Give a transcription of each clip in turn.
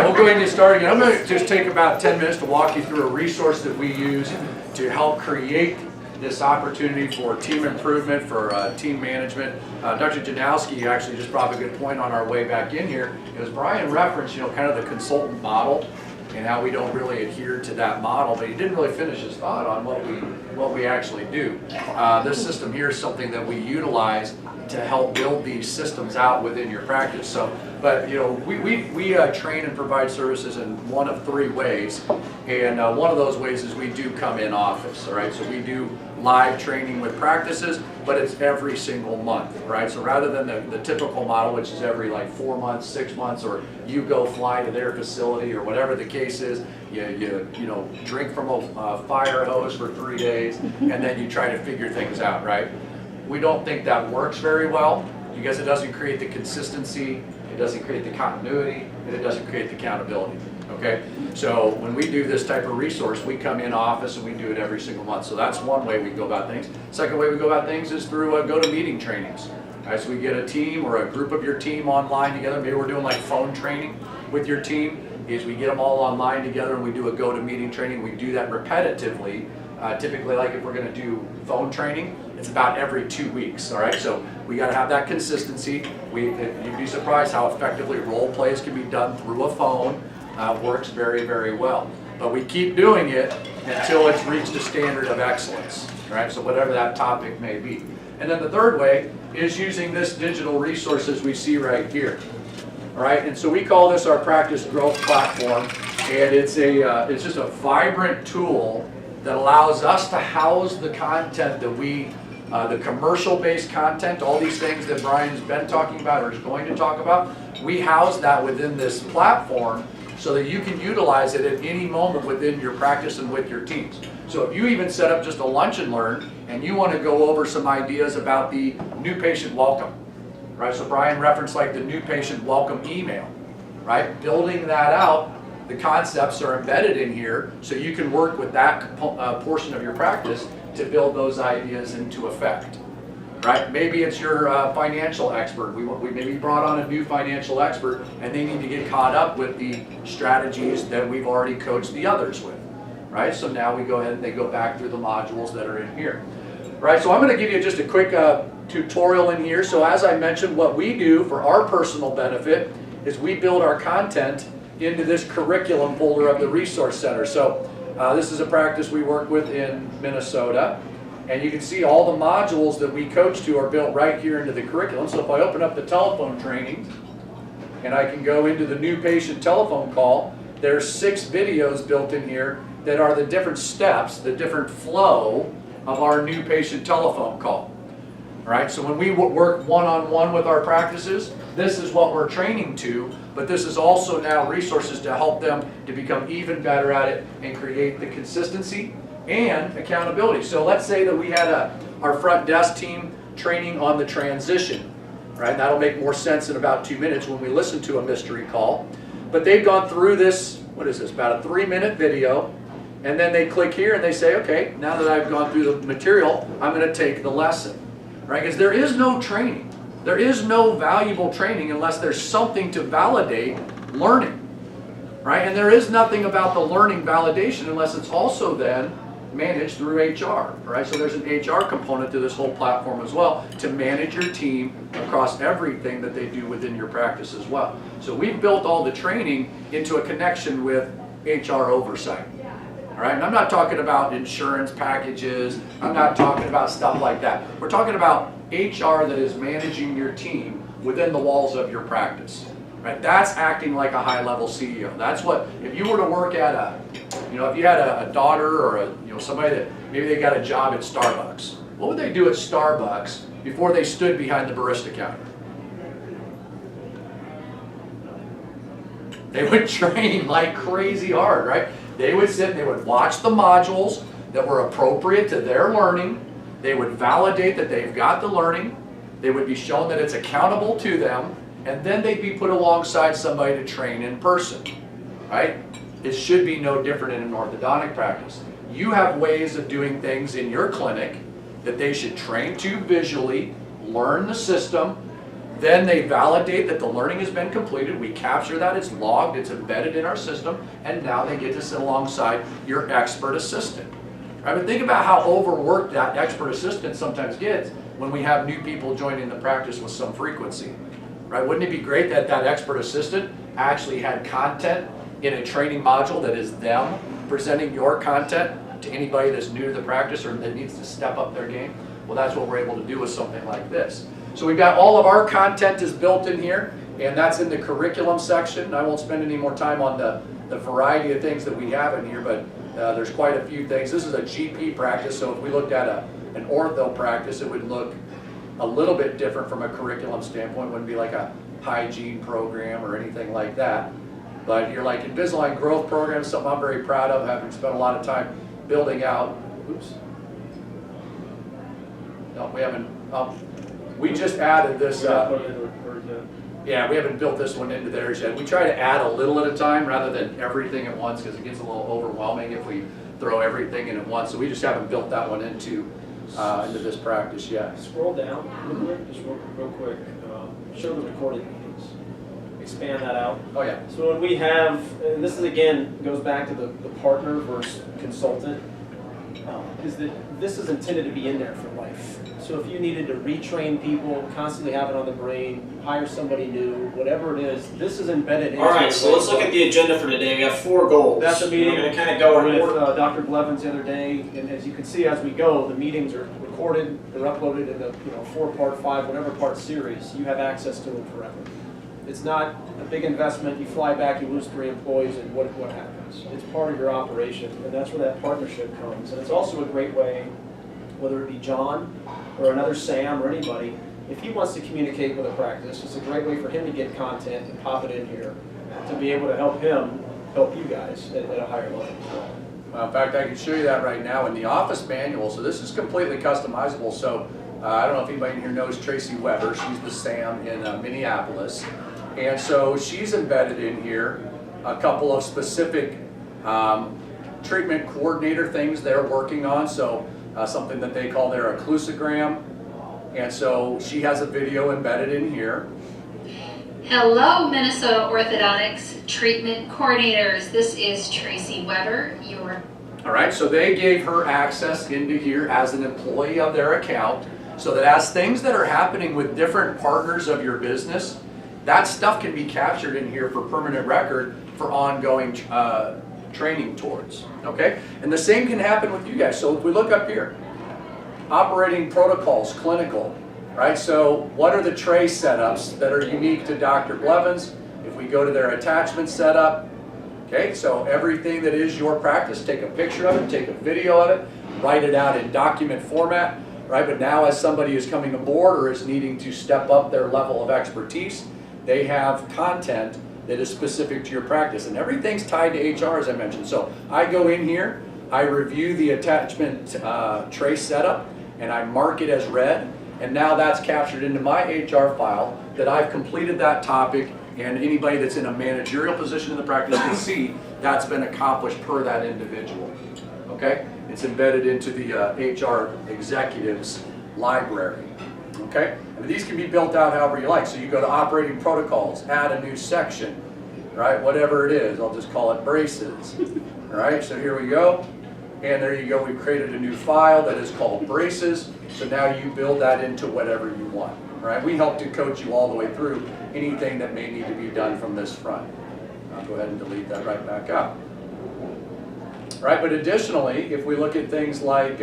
right, we'll go ahead and get started. I'm going to just take about 10 minutes to walk you through a resource that we use to help create this opportunity for team improvement, for team management. Dr. Janowski actually just brought up a good point on our way back in here. As Brian referenced, kind of the consultant model and how we don't really adhere to that model, but he didn't really finish his thought on what we actually do. This system here is something that we utilize to help build these systems out within your practice. So, but we train and provide services in one of three ways, and one of those ways is we do come in office. All right, so we do live training with practices, but it's every single month, right? So rather than the typical model, which is every like 4 months, 6 months, or you go fly to their facility or whatever the case is, you drink from a fire hose for 3 days, and then you try to figure things out, right? We don't think that works very well because it doesn't create the consistency, it doesn't create the continuity, and it doesn't create the accountability. Okay, so when we do this type of resource, we come in office and we do it every single month. So that's one way we go about things. Second way we go about things is through go-to-meeting trainings. All right, so we get a team or a group of your team online together. Maybe we're doing like phone training with your team. Is we get them all online together and we do a go-to-meeting training. We do that repetitively. Typically, like if we're going to do phone training, it's about every 2 weeks. All right, so we got to have that consistency. You'd be surprised how effectively role plays can be done through a phone. Works very, very well. But we keep doing it until it's reached a standard of excellence, right? So whatever that topic may be. And then the third way is using this digital resources we see right here. All right, and so we call this our practice growth platform, and it's just a vibrant tool that allows us to house the content that the commercial-based content, all these things that Brian's been talking about or is going to talk about, we house that within this platform so that you can utilize it at any moment within your practice and with your teams. So if you even set up just a lunch and learn and you want to go over some ideas about the new patient welcome, right? So Brian referenced like the new patient welcome email, right? Building that out, the concepts are embedded in here so you can work with that portion of your practice to build those ideas into effect. Right? Maybe it's your financial expert. We maybe brought on a new financial expert and they need to get caught up with the strategies that we've already coached the others with. Right? So now we go ahead and they go back through the modules that are in here. Right? So I'm going to give you just a quick tutorial in here. So as I mentioned, what we do for our personal benefit is we build our content into this curriculum folder of the Resource Center. So this is a practice we work with in Minnesota. And you can see all the modules that we coach to are built right here into the curriculum. So if I open up the telephone training and I can go into the new patient telephone call, there's 6 videos built in here that are the different steps, the different flow of our new patient telephone call. All right, so when we work one-on-one with our practices, this is what we're training to, but this is also now resources to help them to become even better at it and create the consistency and accountability. So let's say that we had our front desk team training on the transition, right? That'll make more sense in about 2 minutes when we listen to a mystery call. But they've gone through this, what is this, about a 3-minute video, and then they click here and they say, okay, now that I've gone through the material, I'm going to take the lesson, right? Because there is no training. There is no valuable training unless there's something to validate learning, right? And there is nothing about the learning validation unless it's also then managed through HR, right? So there's an HR component to this whole platform as well to manage your team across everything that they do within your practice as well. So we've built all the training into a connection with HR oversight, all right? And I'm not talking about insurance packages. I'm not talking about stuff like that. We're talking about HR that is managing your team within the walls of your practice, right? That's acting like a high-level CEO. That's what, if you were to work at if you had a daughter or somebody that maybe they got a job at Starbucks, what would they do at Starbucks before they stood behind the barista counter? They would train like crazy hard, right? They would sit and they would watch the modules that were appropriate to their learning. They would validate that they've got the learning. They would be shown that it's accountable to them, and then they'd be put alongside somebody to train in person, right? It should be no different in an orthodontic practice. You have ways of doing things in your clinic that they should train to visually, learn the system, Then they validate that the learning has been completed. We capture that, it's logged, it's embedded in our system, and now they get to sit alongside your expert assistant. Right? But think about how overworked that expert assistant sometimes gets when we have new people joining the practice with some frequency. Right? Wouldn't it be great that that expert assistant actually had content in a training module that is them presenting your content to anybody that's new to the practice or that needs to step up their game? Well, that's what we're able to do with something like this. So we've got all of our content is built in here, and that's in the curriculum section. I won't spend any more time on the variety of things that we have in here, but there's quite a few things. This is a GP practice, so if we looked at an ortho practice, it would look a little bit different from a curriculum standpoint. It wouldn't be like a hygiene program or anything like that. But you're like Invisalign growth program, something I'm very proud of, having spent a lot of time building out. Oops. No, we haven't. We just added this. Yeah, we haven't built this one into theirs yet. We try to add a little at a time rather than everything at once because it gets a little overwhelming if we throw everything in at once. So we just haven't built that one into this practice yet. Scroll down just real quick. Show the recorded meetings. Expand that out. Oh yeah. So when we have, and this is again goes back to the partner versus consultant, is that this is intended to be in there for life. So if you needed to retrain people, constantly have it on the brain, hire somebody new, whatever it is, this is embedded into. All right, so let's look at the agenda for today. We have 4 goals. That's a meeting. We're going to kind of go with Dr. Blevins the other day, and as you can see as we go, the meetings are recorded, they're uploaded in a 4-part, 5, whatever part series. You have access to them forever. It's not a big investment. You fly back, you lose 3 employees, and what happens? It's part of your operation, and that's where that partnership comes. And it's also a great way, whether it be John or another Sam or anybody, if he wants to communicate with a practice, it's a great way for him to get content and pop it in here to be able to help him help you guys at a higher level. In fact, I can show you that right now in the office manual. So this is completely customizable. So I don't know if anybody in here knows Tracy Weber. She's the Sam in Minneapolis. And so she's embedded in here a couple of specific treatment coordinator things they're working on. So something that they call their occlusogram. And so she has a video embedded in here. Hello, Minnesota Orthodontics treatment coordinators. This is Tracy Weber, your... All right, so they gave her access into here as an employee of their account, so that as things that are happening with different partners of your business, that stuff can be captured in here for permanent record for ongoing training towards, okay? And the same can happen with you guys. So if we look up here, operating protocols, clinical, right? So what are the tray setups that are unique to Dr. Blevins? If we go to their attachment setup, okay, so everything that is your practice, take a picture of it, take a video of it, write it out in document format, right? But now as somebody is coming aboard or is needing to step up their level of expertise, they have content that is specific to your practice. And everything's tied to HR, as I mentioned. So I go in here, I review the attachment tray setup, and I mark it as read. And now that's captured into my HR file that I've completed that topic, and anybody that's in a managerial position in the practice can see that's been accomplished per that individual. Okay? It's embedded into the HR executive's library. Okay? And these can be built out however you like. So you go to operating protocols, add a new section, right? Whatever it is, I'll just call it braces. All right, so here we go. And there you go, we've created a new file that is called braces. So now you build that into whatever you want, right? We help to coach you all the way through anything that may need to be done from this front. I'll go ahead and delete that right back up. Right, but additionally, if we look at things like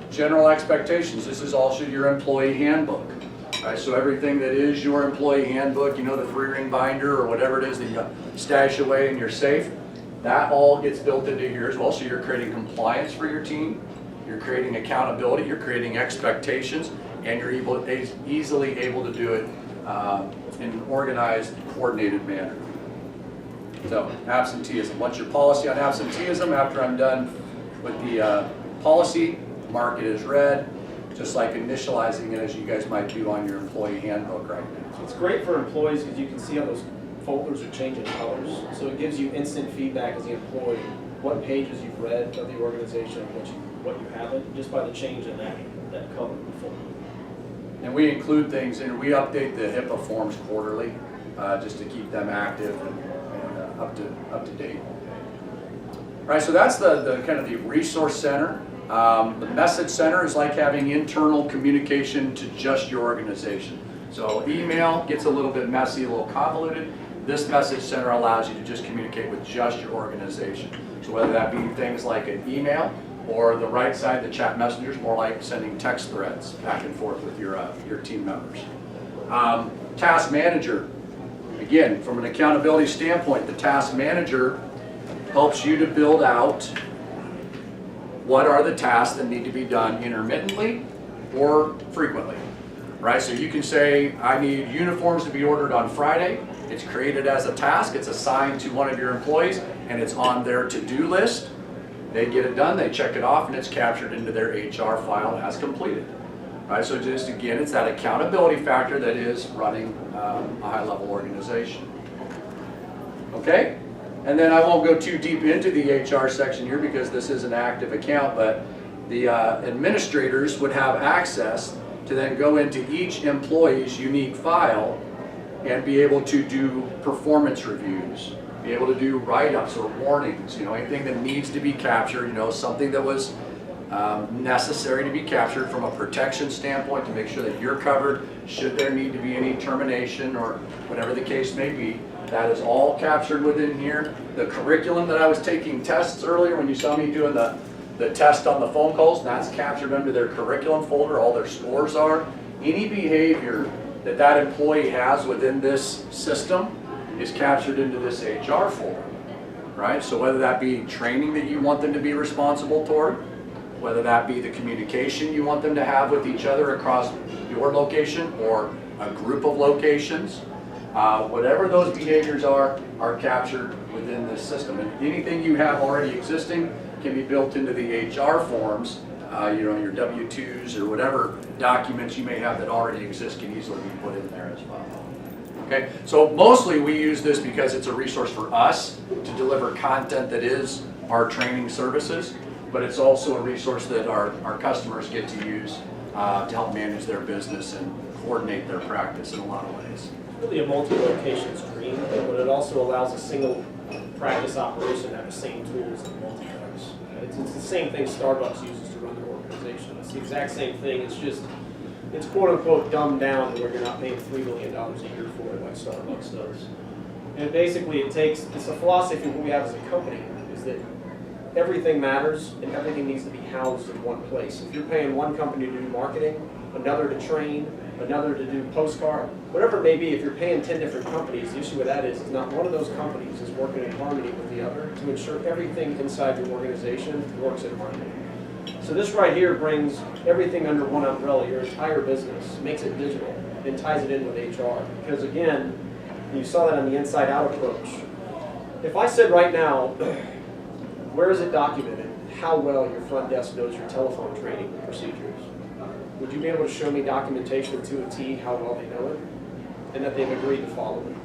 general expectations, this is also your employee handbook. Right, so everything that is your employee handbook, you know, the 3-ring binder or whatever it is that you stash away in your safe, that all gets built into here as well. So you're creating compliance for your team, you're creating accountability, you're creating expectations, and you're easily able to do it in an organized, coordinated manner. So absenteeism. What's your policy on absenteeism? After I'm done with the policy, mark it as read, just like initializing it as you guys might do on your employee handbook right now. It's great for employees because you can see how those folders are changing colors. So it gives you instant feedback as the employee, what pages you've read of the organization, what you haven't, just by the change in that color of the folder. And we include things, and we update the HIPAA forms quarterly, just to keep them active and up to date. All right, so that's the kind of the resource center. The message center is like having internal communication to just your organization. So email gets a little bit messy, a little convoluted. This message center allows you to just communicate with just your organization. So whether that be things like an email, or the right side, the chat messengers, more like sending text threads back and forth with your team members. Task manager, again, from an accountability standpoint, the task manager helps you to build out what are the tasks that need to be done intermittently or frequently, right? So you can say, I need uniforms to be ordered on Friday. It's created as a task, it's assigned to one of your employees, and it's on their to-do list. They get it done, they check it off, and it's captured into their HR file as completed. Right, so just again, it's that accountability factor that is running a high-level organization. Okay, and then I won't go too deep into the HR section here because this is an active account, but the administrators would have access to then go into each employee's unique file and be able to do performance reviews, be able to do write-ups or warnings, anything that needs to be captured, something that was necessary to be captured from a protection standpoint to make sure that you're covered should there need to be any termination or whatever the case may be. That is all captured within here. The curriculum that I was taking tests earlier when you saw me doing the test on the phone calls, that's captured under their curriculum folder, all their scores are. Any behavior that that employee has within this system is captured into this HR folder, right? So whether that be training that you want them to be responsible toward, whether that be the communication you want them to have with each other across your location or a group of locations, whatever those behaviors are captured within this system. And anything you have already existing can be built into the HR forms, your W-2s or whatever documents you may have that already exist can easily be put in there as well. Okay, so mostly we use this because it's a resource for us to deliver content that is our training services, but it's also a resource that our customers get to use to help manage their business and coordinate their practice in a lot of ways. Really a multi-location stream, but it also allows a single practice operation to have the same tools and multi-parts. It's the same thing Starbucks uses to run their organization. It's the exact same thing. It's quote-unquote dumbed down to where you're not paying $3 million a year for it like Starbucks does. And basically it's a philosophy we have as a company, is that everything matters and everything needs to be housed in one place. If you're paying one company to do marketing, another to train, another to do postcard, whatever it may be, if you're paying 10 different companies, the issue with that is not one of those companies is working in harmony with the other to ensure everything inside your organization works in harmony. So this right here brings everything under one umbrella, your entire business, makes it digital, and ties it in with HR. Because again, you saw that on the inside-out approach. If I said right now, where is it documented how well your front desk knows your telephone training procedures? Would you be able to show me documentation to a T how well they know it and that they've agreed to follow it?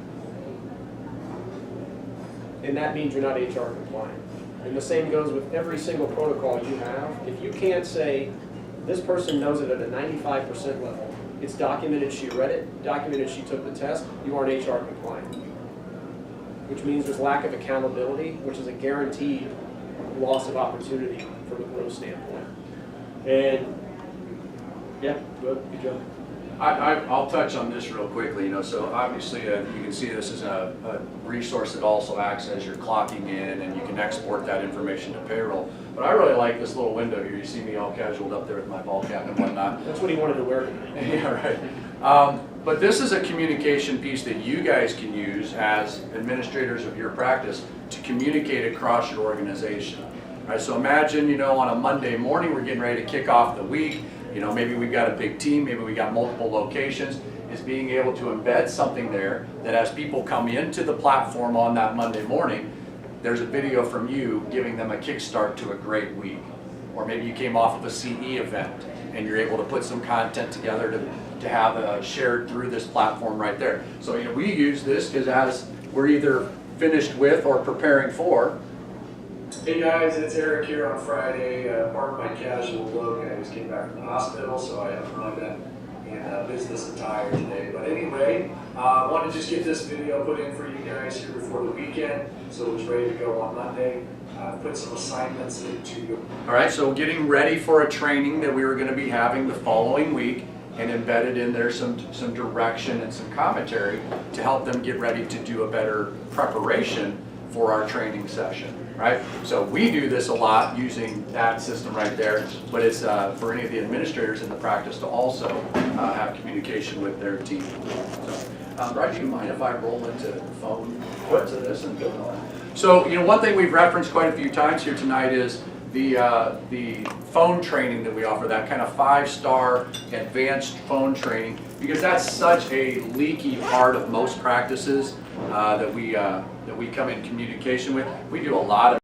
And that means you're not HR compliant. And the same goes with every single protocol you have. If you can't say, this person knows it at a 95% level, it's documented she read it, documented she took the test, you aren't HR compliant. Which means there's lack of accountability, which is a guaranteed loss of opportunity from a growth standpoint. And yeah, good job. I'll touch on this real quickly. So obviously you can see this as a resource that also acts as your clocking in, and you can export that information to payroll. But I really like this little window here. You see me all casualed up there with my ball cap and whatnot. That's what he wanted to wear today. Yeah, right. But this is a communication piece that you guys can use as administrators of your practice to communicate across your organization. All right, so imagine, on a Monday morning, we're getting ready to kick off the week. Maybe we've got a big team, maybe we got multiple locations, is being able to embed something there that as people come into the platform on that Monday morning, there's a video from you giving them a kickstart to a great week. Or maybe you came off of a CE event and you're able to put some content together to have shared through this platform right there. So we use this because as we're either finished with or preparing for, hey guys, it's Eric here on Friday. Pardon my casual look. I just came back from the hospital, so I have run that. in business attire today. But anyway, I wanted to just get this video put in for you guys here before the weekend, so it was ready to go on Monday. Put some assignments into you. All right, so getting ready for a training that we were going to be having the following week, and embedded in there some direction and some commentary to help them get ready to do a better preparation for our training session, right? So we do this a lot using that system right there, but it's for any of the administrators in the practice to also have communication with their team. So, Brad, do you mind if I roll into phone parts of this and go on? So, one thing we've referenced quite a few times here tonight is the phone training that we offer, that kind of 5-star advanced phone training, because that's such a leaky part of most practices that we come in communication with. We do a lot of